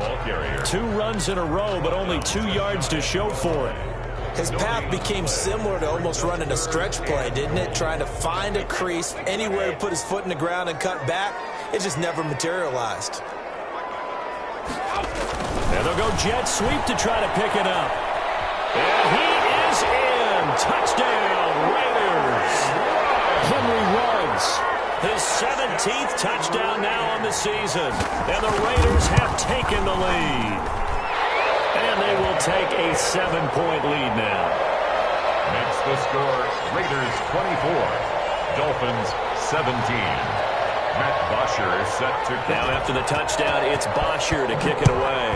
2 runs in a row, but only 2 yards to show for it. His path became similar to almost running a stretch play, didn't it? Trying to find a crease, anywhere to put his foot in the ground and cut back. It just never materialized. And they'll go jet sweep to try to pick it up. And he is in. Touchdown, Raiders. Henry runs. His 17th touchdown now on the season. And the Raiders have taken the lead. And they will take a 7-point lead now. Makes the score Raiders 24, Dolphins 17. Matt Bosher is set to kick. Now after the touchdown, it's Bosher to kick it away.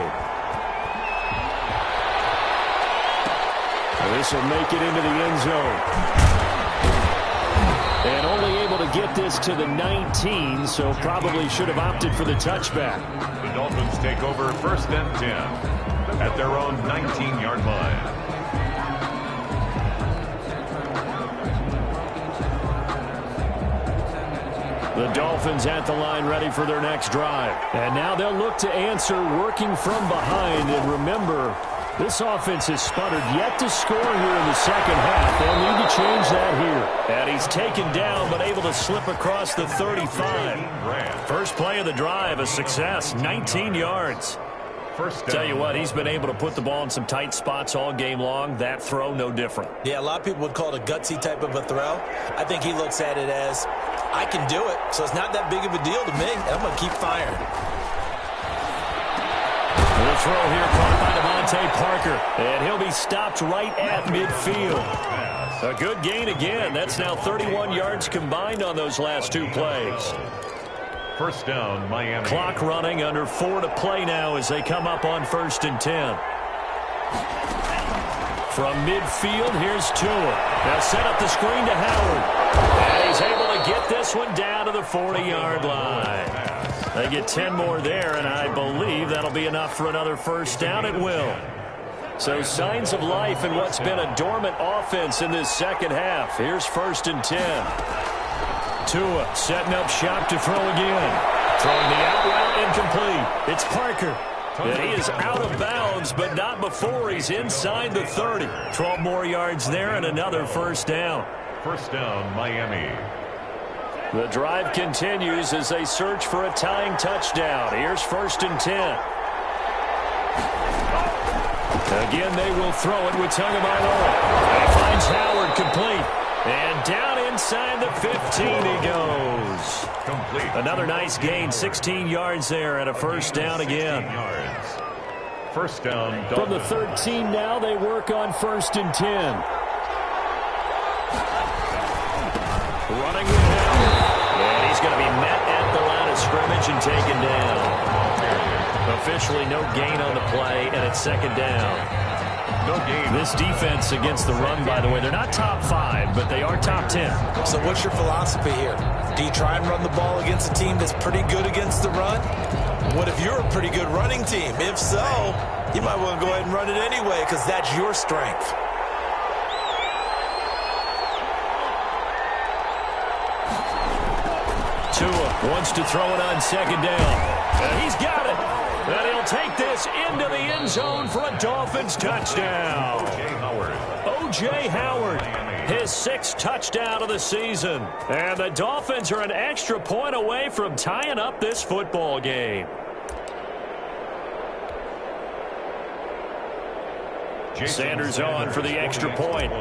This will make it into the end zone. And only able to get this to the 19, so probably should have opted for the touchback. The Dolphins take over 1st and 10 at their own 19-yard line. The Dolphins at the line ready for their next drive. And now they'll look to answer working from behind. And remember, this offense has sputtered yet to score here in the second half. They'll need to change that here. And he's taken down but able to slip across the 35. First play of the drive, a success, 19 yards. Tell you what, he's been able to put the ball in some tight spots all game long. That throw, no different. Yeah, a lot of people would call it a gutsy type of a throw. I think he looks at it as, I can do it, so it's not that big of a deal to me, and I'm going to keep firing. The throw here caught by Devontae Parker, and he'll be stopped right at midfield. A good gain again. That's now 31 yards combined on those last 2 plays. First down, Miami. Clock running, under 4 to play now as they come up on 1st and 10. From midfield, here's Tua. They'll set up the screen to Howard. And he's able to get this one down to the 40-yard line. They get 10 more there, and I believe that'll be enough for another first down. It will. So signs of life in what's been a dormant offense in this second half. Here's 1st and 10. Tua setting up shop to throw again. Throwing the out route incomplete. It's Parker. And he is out of bounds, but not before he's inside the 30. 12 more yards there and another first down. First down, Miami. The drive continues as they search for a tying touchdown. Here's 1st and 10. Again, they will throw it with Tagovailoa. He finds Howard complete. And down inside the 15 he goes. Complete. Another nice gain, 16 yards there and a first down again. First down, Dolphins. From the 13 now, they work on 1st and 10. Running with Howard. And he's going to be met at the line of scrimmage and taken down. Officially no gain on the play, and it's 2nd down. No gain. This defense against the run, by the way, they're not top 5, but they are top 10. So what's your philosophy here? Do you try and run the ball against a team that's pretty good against the run? What if you're a pretty good running team? If so, you might want to go ahead and run it anyway because that's your strength. Tua wants to throw it on 2nd down. And he's got it. And he'll take this Vegas into the end zone for a Dolphins touchdown. O.J. Howard, his 6th touchdown of the season. And the Dolphins are an extra point away from tying up this football game. Sanders on for the extra point.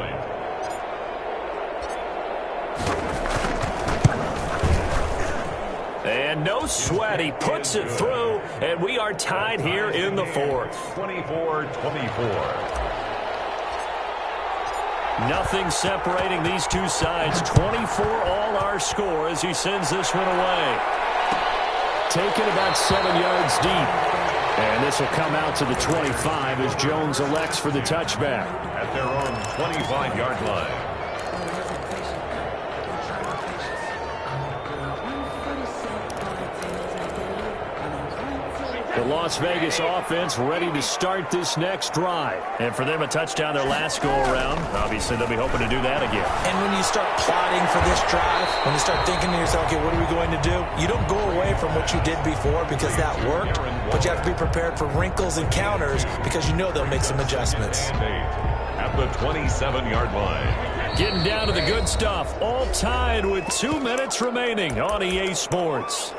And no sweat, he puts it through, and we are tied here in the 4th. 24-24. Nothing separating these two sides. 24 all our score as he sends this one away. Taken about 7 yards deep. And this will come out to the 25 as Jones elects for the touchback. At their own 25-yard line. The Las Vegas offense ready to start this next drive. And for them, a touchdown their last go-around. Obviously, they'll be hoping to do that again. And when you start plotting for this drive, when you start thinking to yourself, okay, what are we going to do? You don't go away from what you did before because that worked, but you have to be prepared for wrinkles and counters because you know they'll make some adjustments. At the 27-yard line. Getting down to the good stuff. All tied with 2 minutes remaining on EA Sports.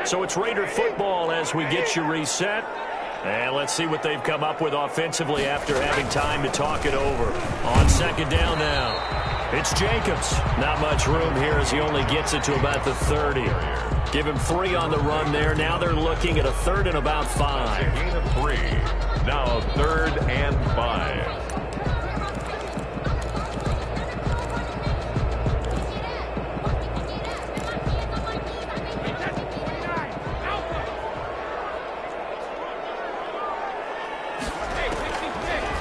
So it's Raider football as we get you reset. And let's see what they've come up with offensively after having time to talk it over. On second down now. It's Jacobs. Not much room here as he only gets it to about the 30. Give him 3 on the run there. Now they're looking at a 3rd and about 5. Gain of 3. Now 3rd and 5.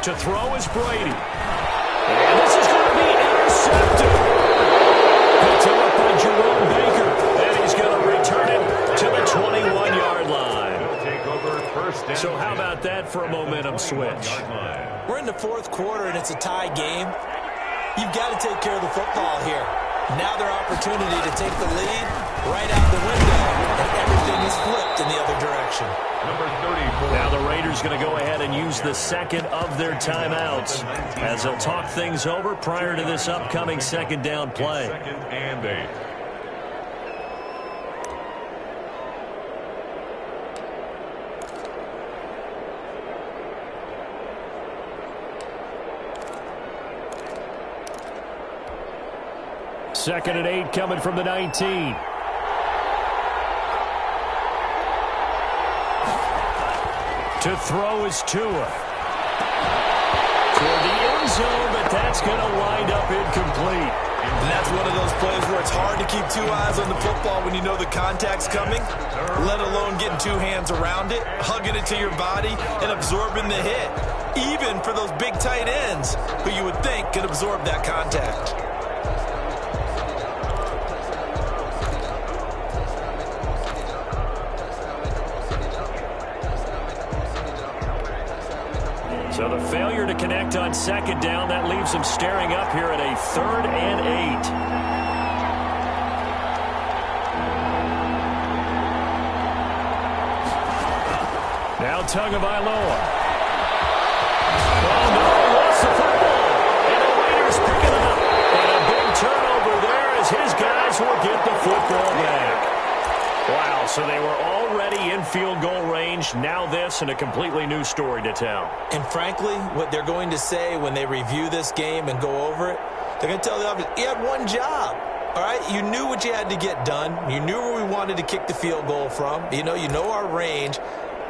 To throw is Brady. And this is going to be intercepted. Picked up by Jerome Baker. And he's going to return it to the 21-yard line. So how about that for a momentum switch? We're in the 4th quarter, and it's a tie game. You've got to take care of the football here. Now their opportunity to take the lead right out the window, and everything is flipped in the other direction. Number 34. Now the Raiders going to go ahead and use the second of their timeouts as they'll talk things over prior to this upcoming second down play. 2nd and 8. Second and 8 coming from the 19. To throw is Tua. Toward the end zone, but that's going to wind up incomplete. And that's one of those plays where it's hard to keep 2 eyes on the football when you know the contact's coming, let alone getting 2 hands around it, hugging it to your body, and absorbing the hit, even for those big tight ends who you would think could absorb that contact. So the failure to connect on second down, that leaves him staring up here at a 3rd and 8. Now Tagovailoa. Oh no, lost the football. And the Raiders pick it up. And a big turnover there as his guys will get the football back. Wow, so they were already in field goal range. Now this and a completely new story to tell. And frankly, what they're going to say when they review this game and go over it, they're going to tell the offense, you had one job. All right, you knew what you had to get done. You knew where we wanted to kick the field goal from. You know our range.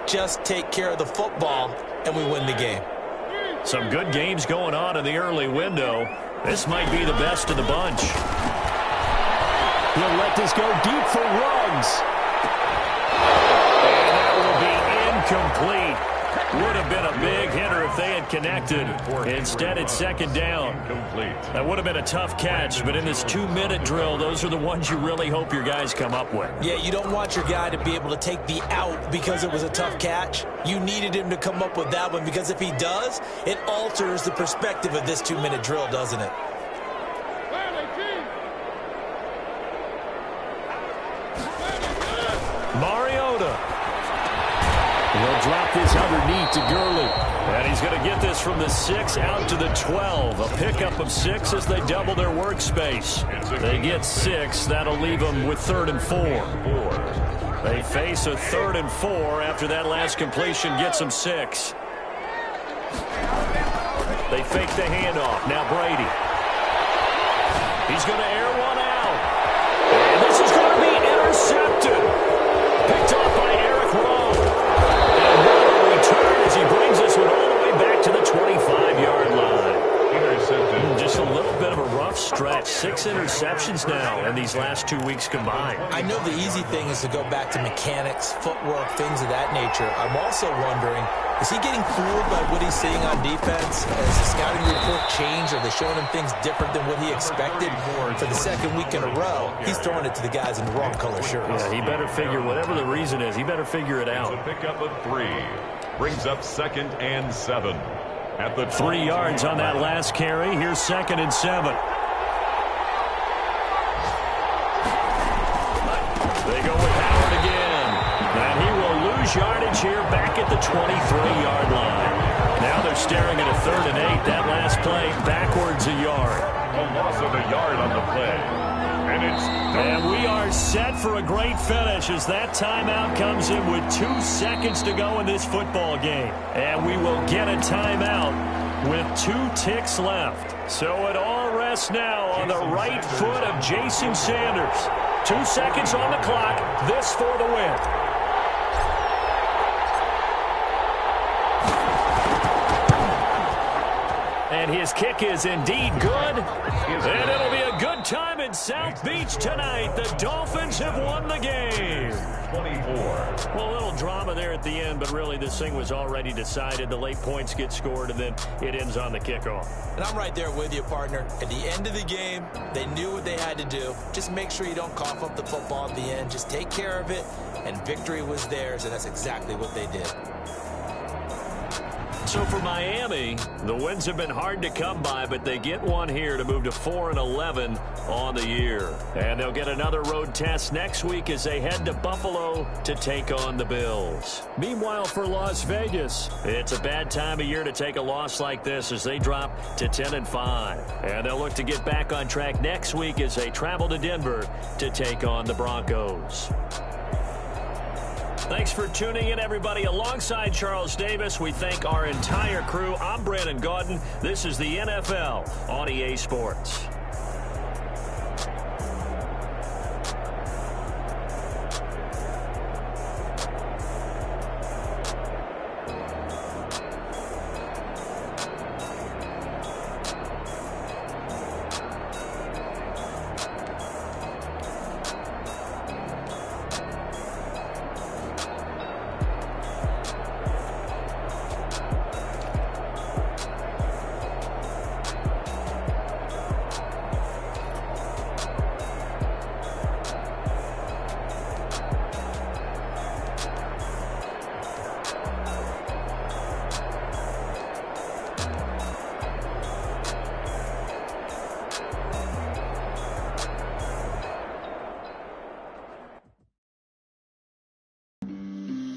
Just take care of the football, and we win the game. Some good games going on in the early window. This might be the best of the bunch. He'll let this go deep for Ruggs. And that will be incomplete. Would have been a big hitter if they had not connected. Instead, it's second down. That would have been a tough catch, but in this 2-minute drill, those are the ones you really hope your guys come up with. Yeah, you don't want your guy to be able to take the out because it was a tough catch. You needed him to come up with that one, because if he does, it alters the perspective of this 2-minute drill, doesn't it? Mariota. He'll drop this underneath to Gurley. And he's going to get this from the 6 out to the 12. A pickup of 6 as they double their workspace. They get 6. That'll leave them with 3rd and 4. They face a 3rd and 4 after that last completion gets them 6. They fake the handoff. Now Brady. He's going to air one out. And this is going to be intercepted. Picked off by Eric Rowe. And what a return as he brings this one all the way back to the 25-yard line. Intercepted. Just a little bit of a rough stretch. 6 interceptions now in these last 2 weeks combined. I know the easy thing is to go back to mechanics, footwork, things of that nature. I'm also wondering, is he getting fooled by what he's seeing on defense? Has the scouting report changed? Are they showing him things different than what he expected? For the second week in a row, he's throwing it to the guys in the wrong color shirts. Yeah, he better figure, whatever the reason is, he better figure it out. It's a pickup of 3. Brings up 2nd and 7. At the 3 yards on that last carry. Here's 2nd and 7. They go with Howard again. And he will lose yardage here back at the 23-yard line. Now they're staring at a 3rd and 8. That last play backwards a yard. A loss of a yard on the play. And we are set for a great finish as that timeout comes in with 2 seconds to go in this football game. And we will get a timeout with 2 ticks left. So it all rests now on the right foot of Jason Sanders. 2 seconds on the clock. This for the win. And his kick is indeed good. And it'll be a good time in South Beach tonight. The Dolphins have won the game. 24. Well, a little drama there at the end, but really this thing was already decided. The late points get scored, and then it ends on the kickoff. And I'm right there with you, partner. At the end of the game, they knew what they had to do. Just make sure you don't cough up the football at the end. Just take care of it, and victory was theirs, and that's exactly what they did. So for Miami, the wins have been hard to come by, but they get one here to move to 4-11 on the year. And they'll get another road test next week as they head to Buffalo to take on the Bills. Meanwhile, for Las Vegas, it's a bad time of year to take a loss like this as they drop to 10-5. And they'll look to get back on track next week as they travel to Denver to take on the Broncos. Thanks for tuning in, everybody. Alongside Charles Davis, we thank our entire crew. I'm Brandon Gaudin. This is the NFL on EA Sports.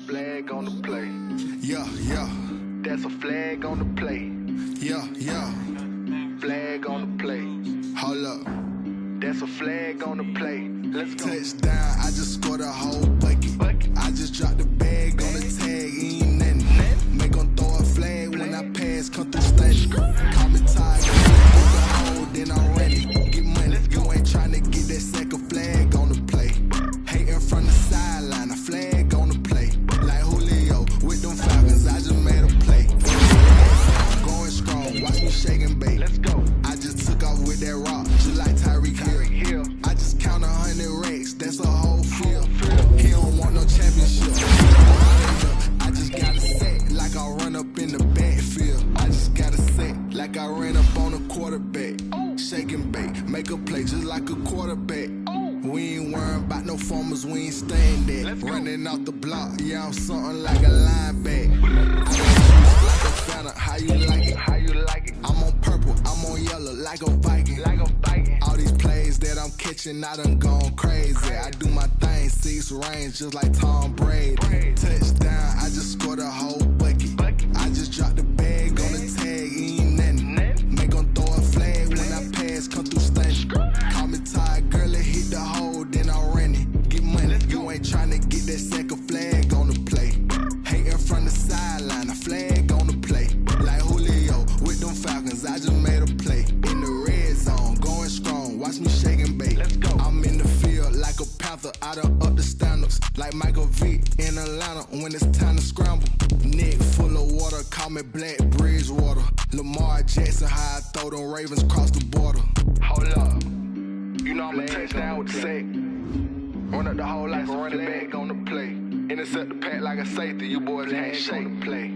Flag on the play. Yeah, yeah. That's a flag on the play. Yeah, yeah. Flag on the play. Hold up. That's a flag on the play. Let's go. Touchdown, I just scored a whole bucket. I just dropped the bag on the tag, ain't nothing. Make them throw a flag when I pass, come through stunning. Call me tired, then I'm ready. Get money, you ain't trying to get that second flag on the play. Hating from the sideline, a flag on the play. Like Julio with them Falcons, I just made a play. Going strong, watch me shake and bake. Let's go. I just took off with that rock, just like Tyreek Hill. I just count 100 racks, that's a whole field. cause we ain't staying there. Running off the block, yeah, I'm something like a linebacker. Like a Fanta, how you like it? How you like it? I'm on purple, I'm on yellow, like a Viking. Like a Viking. All these plays that I'm catching, I done gone crazy. I do my thing, 6 range, just like Tom Brady. Touchdown, I just scored a whole bucket. I just dropped the bag on the tag, ain't nothing. Make 'em throw a flag when I pass, come through stunning. Call me tired, girl, it hit the hole, then I ran it. Get money, you ain't tryna get that second flag on the play. Hating from the sideline, a flag on the play. Like Julio with them Falcons, I just made a play. In the red zone, going strong, watch me shake and bake. Let's go. I'm in the field like a panther, I done up the standards. Like Michael Vick in Atlanta when it's time to scramble. Neck full of water, call me Black Bridgewater. Lamar Jackson, how I throw them Ravens cross the border. Hold up, you know I'm a touchdown with the sack. Run up the whole life, running back on the play. Intercept the pack like a safety, you boys ain't shake the play.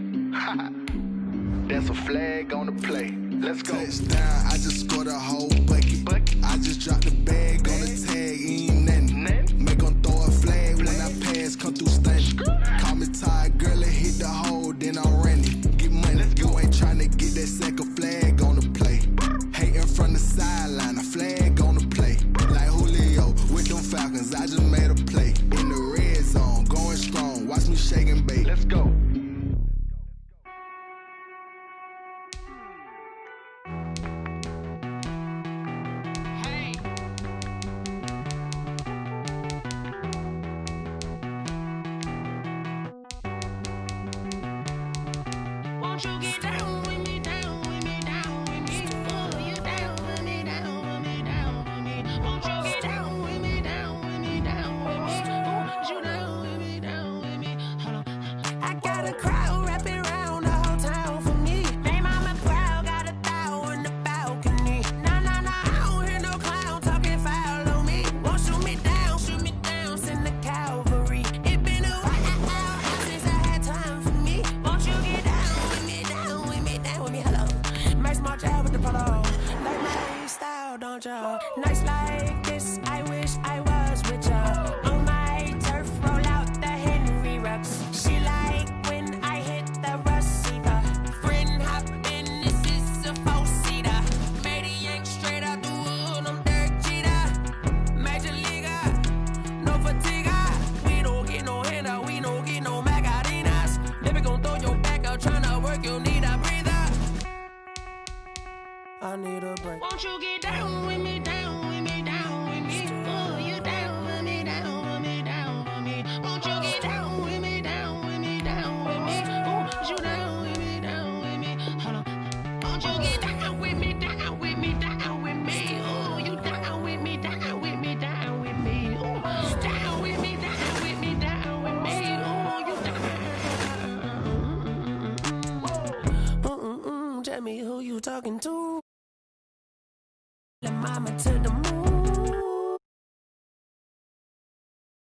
That's a flag on the play. Let's go. Touchdown, I just scored a whole bucket. I just dropped the bag on the tag, ain't nothing. Make 'em throw a flag when I pass, come through stunning. Call me tired, girl, it hit the hole, then I ran it. Get money, you ain't tryna get that second flag on the play. Hating from the sideline, a flag on the play. Like Julio with them Falcons, I just made a play. In the red zone, going strong, watch me shake and bake. Let's go. Won't you get down with me, down with me, down with me? Oh, you down with me, down with me, down with me. Won't you get down with me, down with me, down with me? Oh, you down with me, down with me? Hold on. I got a crowd wrapping around the whole town for me. They mama proud, got a thou in the balcony. Nah, nah, nah, I don't hear no clown talking foul on me. Won't shoot me down, send the cavalry. It been a while since I had time for me. Won't you get down with me, down with me, down with me? Hello. Max March out with the polo. Like my style, don't y'all? Nights like this, I wish I was with y'all. On my turf, roll out the Henry Rux. She like when I hit the receiver. Friend hop in, this is a 4-seater. Made a yank straight out the wood, I'm Derek Jeter. Major leaguer, no fatigue. We don't get no handout, we don't get no Macarinas. Never gon' throw your back out, tryna work, you need a breather. I need a break. Won't you get down with me, down with me, down with me? Oh, you down with me, down with me, down with me? Won't you get down with me, down with me, down with me? Oh, you down with me, down with me? Hold on. Won't you get down with me, down with me, down with me? Oh, you down with me, down with me, down with me? Oh, down with me, down with me, down with me? Oh, you down. Tell me who you talking to. Let mama to the moon.